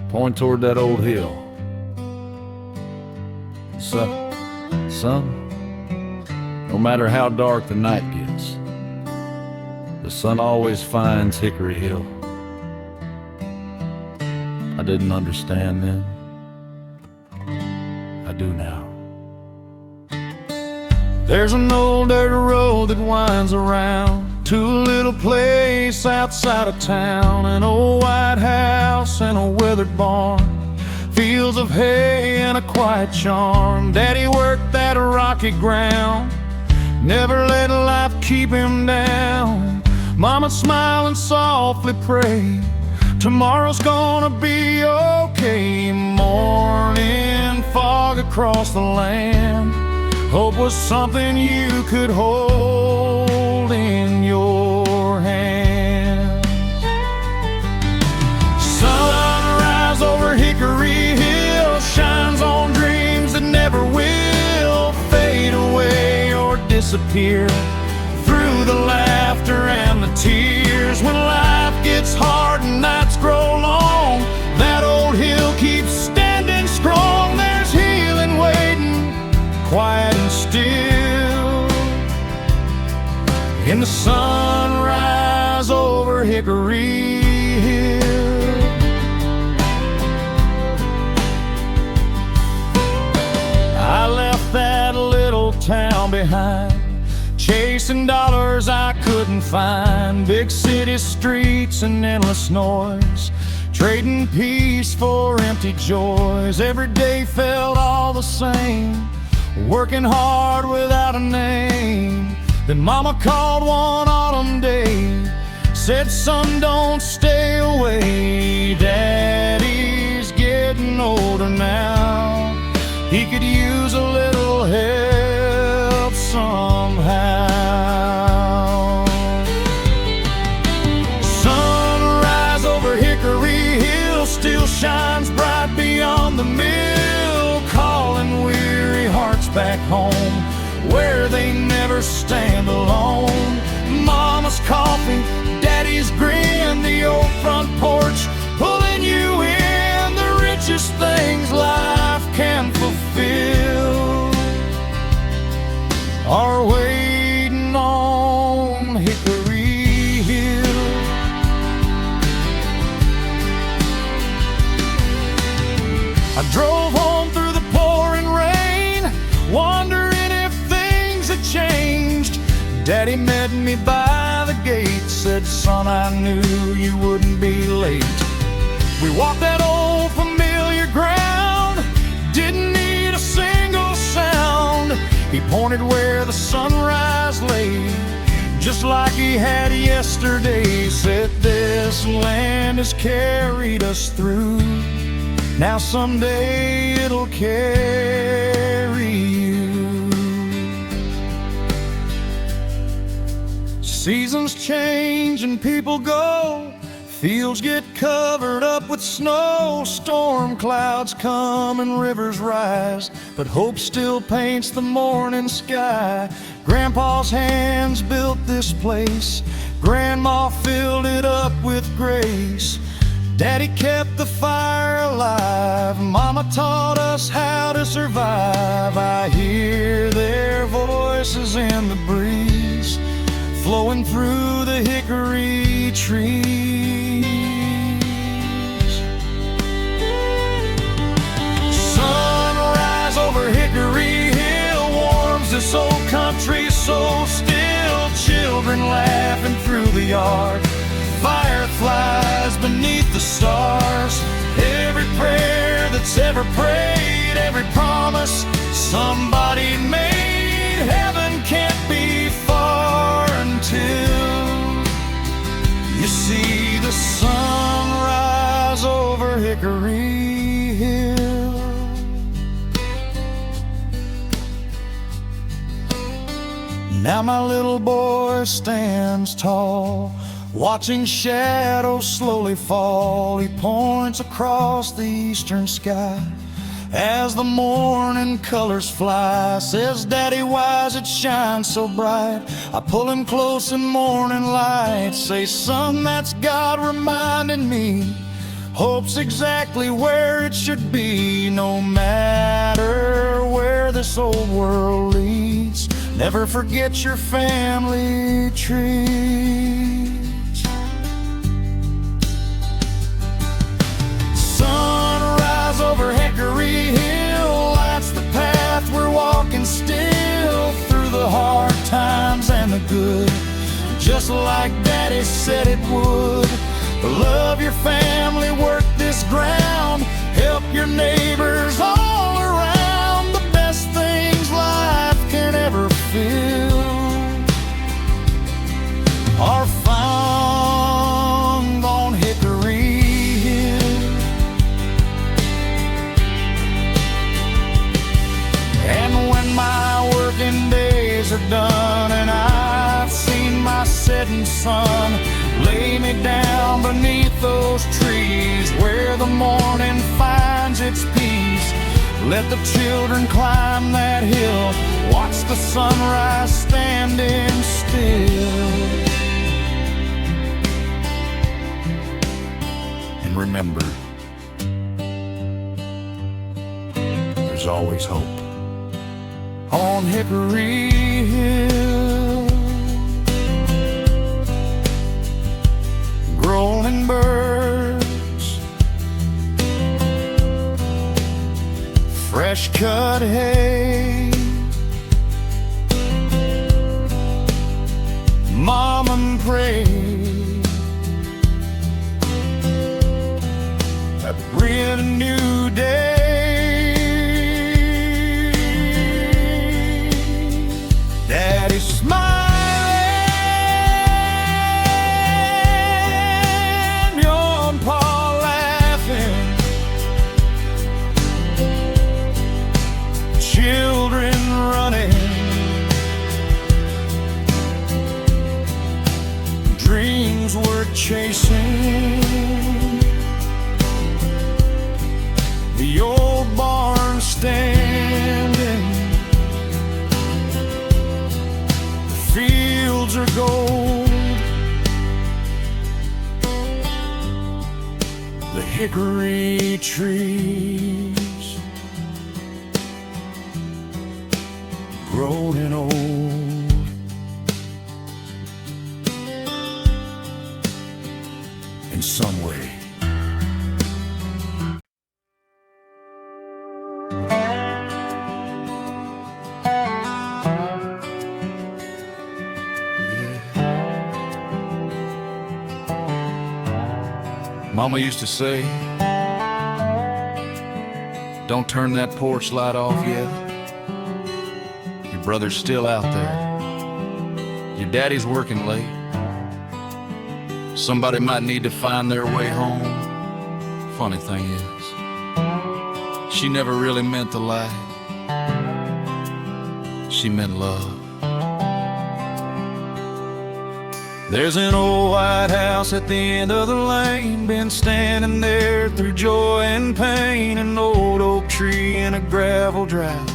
point toward that old hill. Son, no matter how dark the night gets, the sun always finds Hickory Hill. I didn't understand then. I do now. There's an old dirt road that winds around to a little place outside of town. An old white house and a weathered barn, fields of hay and a quiet charm. Daddy worked that rocky ground, never let life keep him down. Mama smiled and softly prayed, tomorrow's gonna be okay. Morning fog across the land, hope was something you could hold in your hands. Sunrise over Hickory Hill shines on dreams that never will fade away or disappear, through the laughter and the tears. When life gets hard and nights grow long, that old hill keeps standing strong. There's healing waiting, quiet and still, in the sunrise over Hickory Hill. I left that little town behind, chasing dollars I couldn't find, big city streets and endless noise, trading peace for empty joys. Every day felt all the same, working hard without a name. Then Mama called one autumn day, said, son, don't stay away. Daddy's getting older now, he could use a little help somehow. Sunrise over Hickory Hill still shines bright beyond the mill, calling weary hearts back home, where they never stand alone. Mama's coffee, Daddy's grin, the old front porch pulling you in, the richest things life can fulfill are waiting on Hickory Hill. I drove home through the pouring rain, wondering if things had changed. Daddy met me by the gate, said, son, I knew you wouldn't be late. We walked that old familiar ground, didn't need a single sound. He pointed where the sunrise lay, just like he had yesterday. Said, this land has carried us through, now someday it'll carry you. Seasons change and people go, fields get covered up with snow, storm clouds come and rivers rise, but hope still paints the morning sky. Grandpa's hands built this place, Grandma filled it up with grace. Daddy kept the fire alive, Mama taught us how to survive. I hear their voices in the breeze, flowing through the hickory trees. Sunrise over Hickory Hill warms this old country so still. Children laughing through the yard, fireflies beneath the stars. Every prayer that's ever prayed, every promise somebody made. Heaven can't be far until you see the sunrise over Hickory Hill. Now my little boy stands tall, watching shadows slowly fall. He points across the eastern sky as the morning colors fly. Says, Daddy, why's it shine so bright? I pull him close in morning light. Say, son, that's God reminding me hope's exactly where it should be. No matter where this old world leads, never forget your family trees. Sunrise over Hickory Hill, that's the path we're walking still, through the hard times and the good, just like Daddy said it would. Love your family, work this ground, help your neighbors all around. The best things life can ever feel are found on Hickory Hill. And when my working days are done and I've seen my setting sun, lay me down beneath those trees where the morning finds its peace. Let the children climb that hill, watch the sunrise standing still. And remember, there's always hope on Hickory Hill. Groaning birds, fresh cut hay, Mama prayed that bring a new day. Daddy smiling, young Pa laughing, children running, dreams worth chasing. The old barn standing, the fields are gold, the hickory trees growing old. In some way. Mama used to say, don't turn that porch light off yet. Your brother's still out there. Your daddy's working late. Somebody might need to find their way home. Funny thing is, she never really meant the light. She meant love. There's an old white house at the end of the lane, been standing there through joy and pain. An old oak tree in a gravel drive,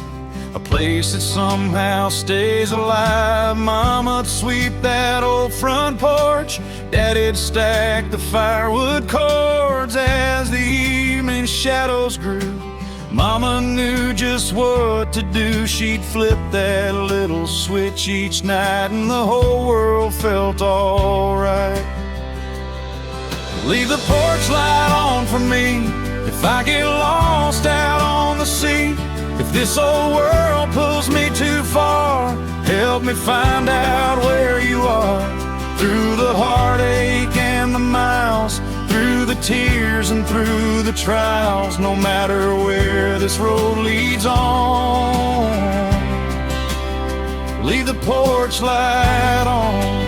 a place that somehow stays alive. Mama'd sweep that old front porch, Daddy'd stack the firewood cords. As the evening shadows grew, Mama knew just what to do. She'd flip that little switch each night and the whole world felt alright. Leave the porch light on for me if I get lost out on the sea. If this old world pulls me too far, help me find out where you are. Through the heartache and the miles, through the tears and through the trials, no matter where this road leads on, leave the porch light on.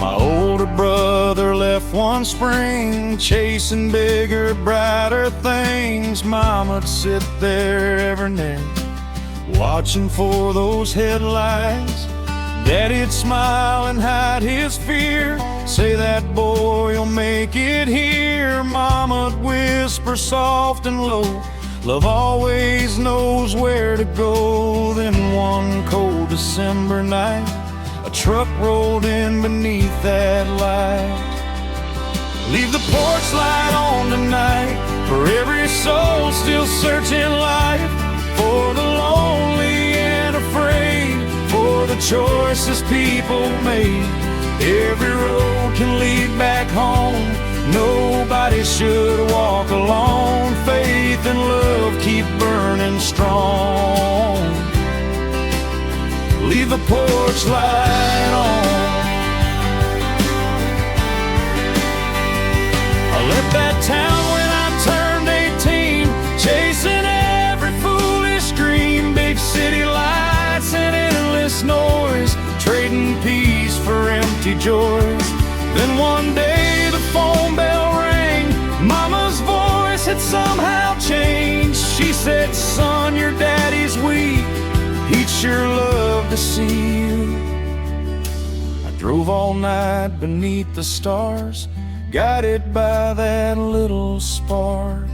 My older brother left one spring, chasing bigger, brighter things. Mama'd sit there every night, watching for those headlights. Daddy'd smile and hide his fear, say that boy'll make it here. Mama'd whisper soft and low, love always knows where to go. Then one cold December night, a truck rolled in beneath that light. Leave the porch light on tonight for every soul still searching life, for the lonely and afraid, for the choices people made. Every road can lead back home, nobody should walk alone. Faith and love keep burning strong. Leave the porch light on. I left that town when I turned 18, chasing every foolish dream. Big city lights and endless noise, trading peace for empty joys. Then one day the phone bell rang, Mama's voice had somehow changed. She said, son, your daddy's weak, he'd sure love to see you. I drove all night beneath the stars, guided by that little spark.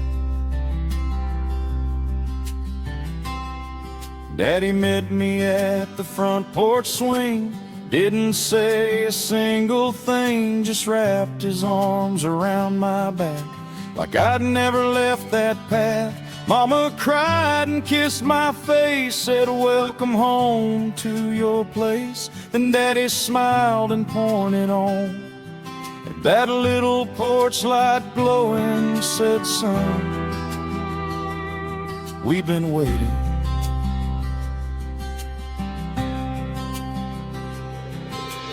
Daddy met me at the front porch swing. Didn't say a single thing, just wrapped his arms around my back like I'd never left that path. Mama cried and kissed my face, said welcome home to your place. Then Daddy smiled and pointed on at that little porch light glowing, said, son, we've been waiting.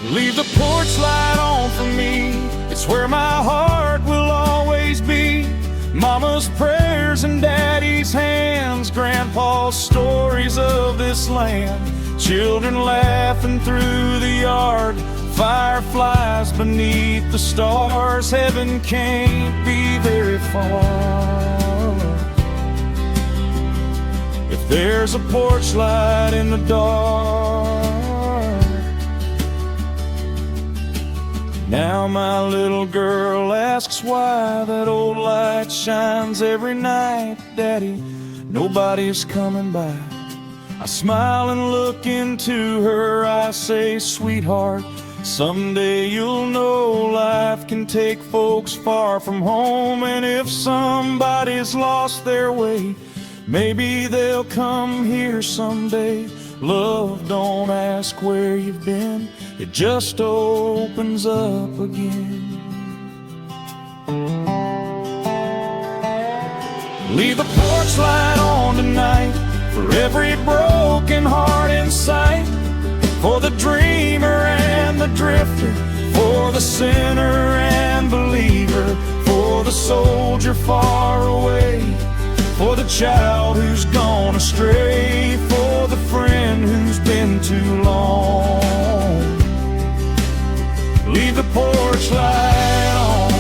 Leave the porch light on for me, it's where my heart will always be. Mama's prayers and Daddy's hands, Grandpa's stories of this land. Children laughing through the yard, fireflies beneath the stars. Heaven can't be very far if there's a porch light in the dark. Now my little girl asks why that old light shines every night. Daddy, nobody's coming by. I smile and look into her eyes, say, sweetheart, someday you'll know life can take folks far from home. And if somebody's lost their way, maybe they'll come here someday. Love don't ask where you've been, it just opens up again. Leave the porch light on tonight for every broken heart in sight, for the dreamer and the drifter, for the sinner and believer, for the soldier far away, for the child who's gone astray, for the friend who's been too long. Leave the porch light on.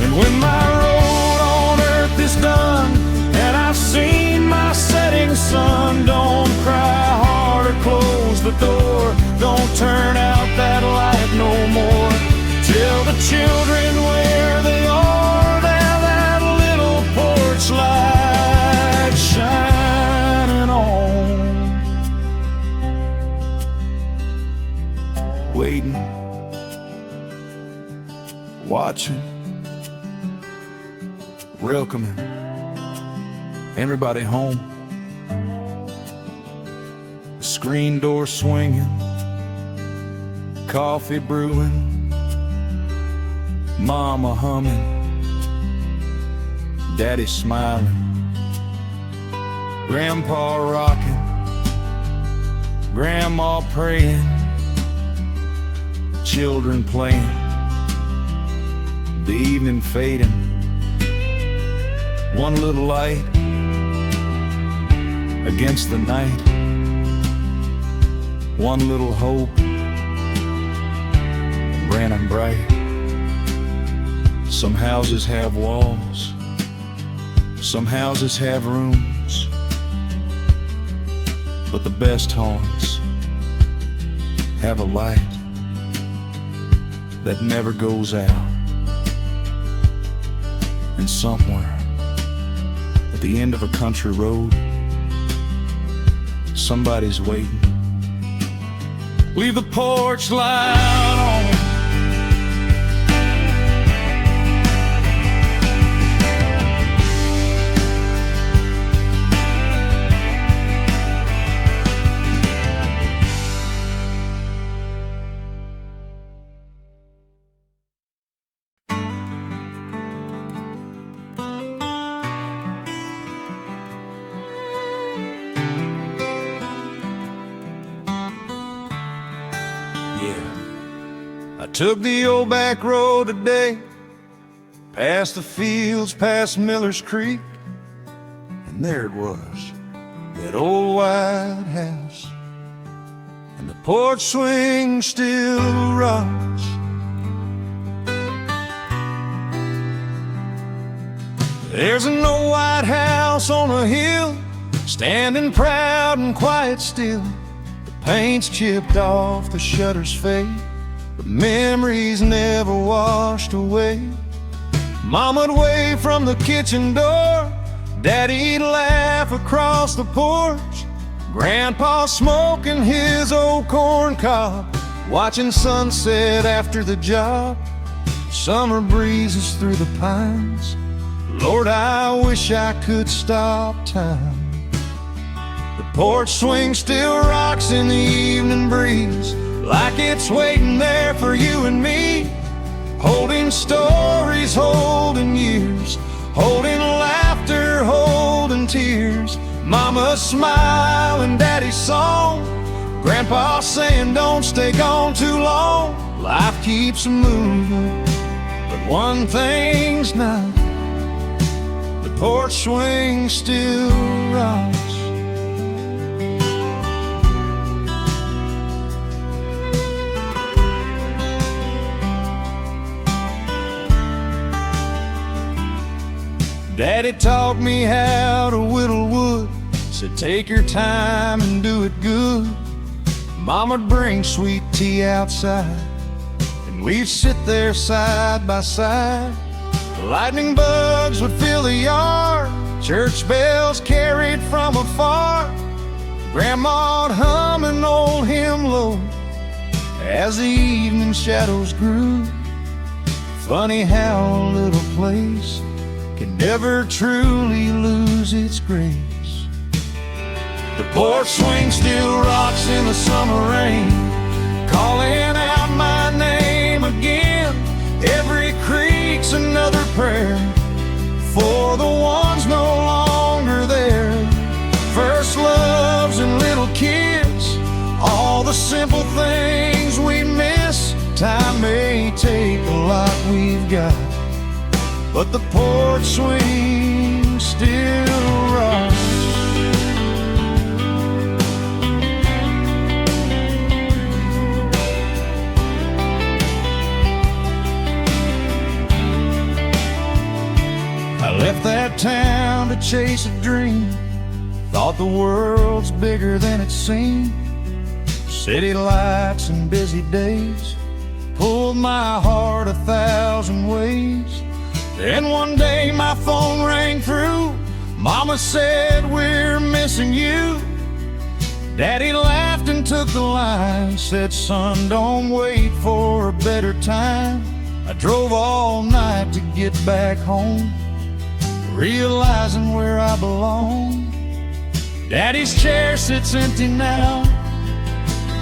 And when my road on earth is done and I've seen my setting sun, don't cry hard or close the door, don't turn out that light no more. Tell the children where they are, now that little porch light shining on. Waiting, watching, welcoming everybody home. The screen door swinging, coffee brewing, Mama humming, Daddy smiling, Grandpa rocking, Grandma praying, children playing, the evening fading, one little light against the night, one little hope burning bright. Some houses have walls, some houses have rooms, but the best homes have a light that never goes out. And somewhere at the end of a country road, somebody's waiting. Leave the porch light on. I took the old back road today, past the fields, past Miller's Creek, and there it was, that old white house, and the porch swing still rocks. There's an old white house on a hill, standing proud and quiet still. The paint's chipped off, the shutters fade, the memories never washed away. Mama'd wave from the kitchen door, Daddy'd laugh across the porch, Grandpa smoking his old corn cob, watching sunset after the job, summer breezes through the pines. Lord, I wish I could stop time. The porch swing still rocks in the evening breeze, like it's waiting there for you and me, holding stories, holding years, holding laughter, holding tears. Mama's smile and Daddy's song, Grandpa saying don't stay gone too long. Life keeps moving, but one thing's not, the porch swing still rocks. Daddy taught me how to whittle wood, said take your time and do it good. Mama'd bring sweet tea outside, and we'd sit there side by side. Lightning bugs would fill the yard, church bells carried from afar. Grandma'd hum an old hymn low as the evening shadows grew. Funny how a little place can never truly lose its grace. The porch swing still rocks in the summer rain, calling out my name again. Every creek's another prayer for the ones no longer there. First loves and little kids, all the simple things we miss. Time may take a lot we've got, but the porch swing still rocks. I left that town to chase a dream, thought the world's bigger than it seemed. City lights and busy days pulled my heart 1,000 ways. Then one day my phone rang through, Mama said we're missing you. Daddy laughed and took the line, said son, don't wait for a better time. I drove all night to get back home, realizing where I belong. Daddy's chair sits empty now,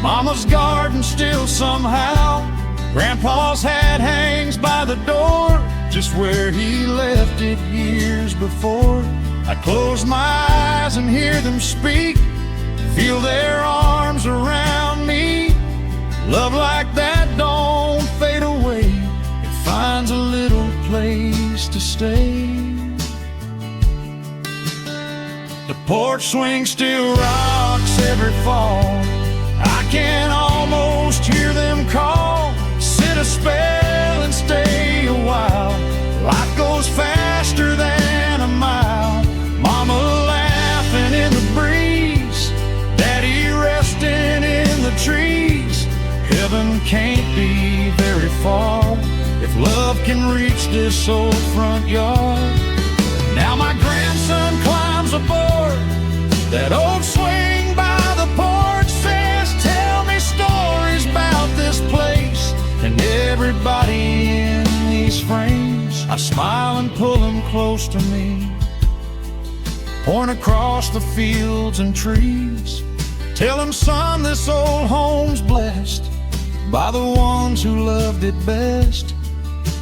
Mama's garden still somehow. Grandpa's hat hangs by the door, just where he left it years before. I close my eyes and hear them speak, feel their arms around me. Love like that don't fade away, it finds a little place to stay. The porch swing still rocks every fall, I can almost hear them call. Sit a spell and stay a while, life goes faster than a mile. Mama laughing in the breeze, Daddy resting in the trees. Heaven can't be very far if love can reach this old front yard. Now my grandson climbs aboard that old swing by the porch, says tell me stories about this place and everybody in these frames. I smile and pull them close to me, point across the fields and trees. Tell him, son, this old home's blessed by the ones who loved it best.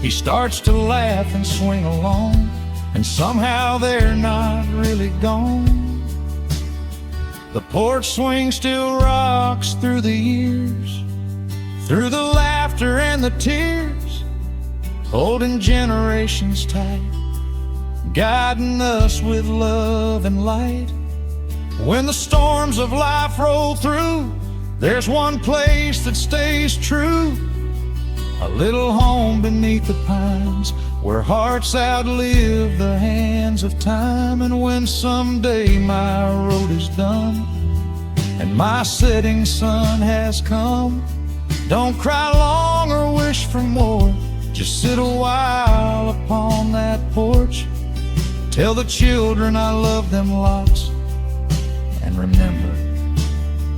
He starts to laugh and swing along, and somehow they're not really gone. The porch swing still rocks through the years, through the laughter and the tears, holding generations tight, guiding us with love and light. When the storms of life roll through, there's one place that stays true, a little home beneath the pines, where hearts outlive the hands of time. And when someday my road is done and my setting sun has come, don't cry long or wish for more, just sit a while upon that porch Tell the children I love them lots, and remember,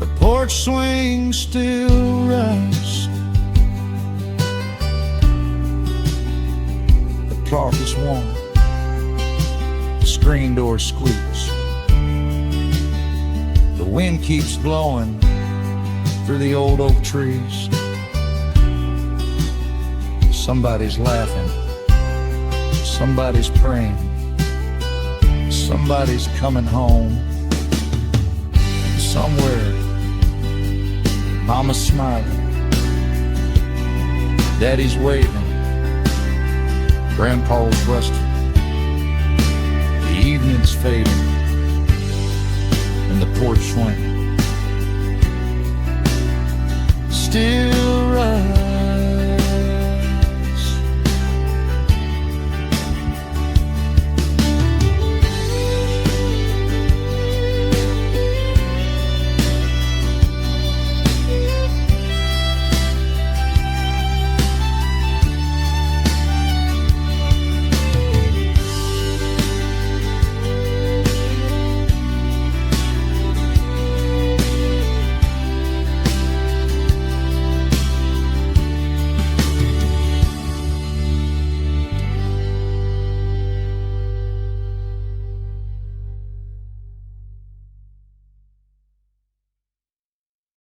the porch swing still rocks. The clock is warm, the screen door squeaks, the wind keeps blowing through the old oak trees. Somebody's laughing, somebody's praying, somebody's coming home. Somewhere, Mama's smiling, Daddy's waving, Grandpa's rusting, the evening's fading, and the porch swing still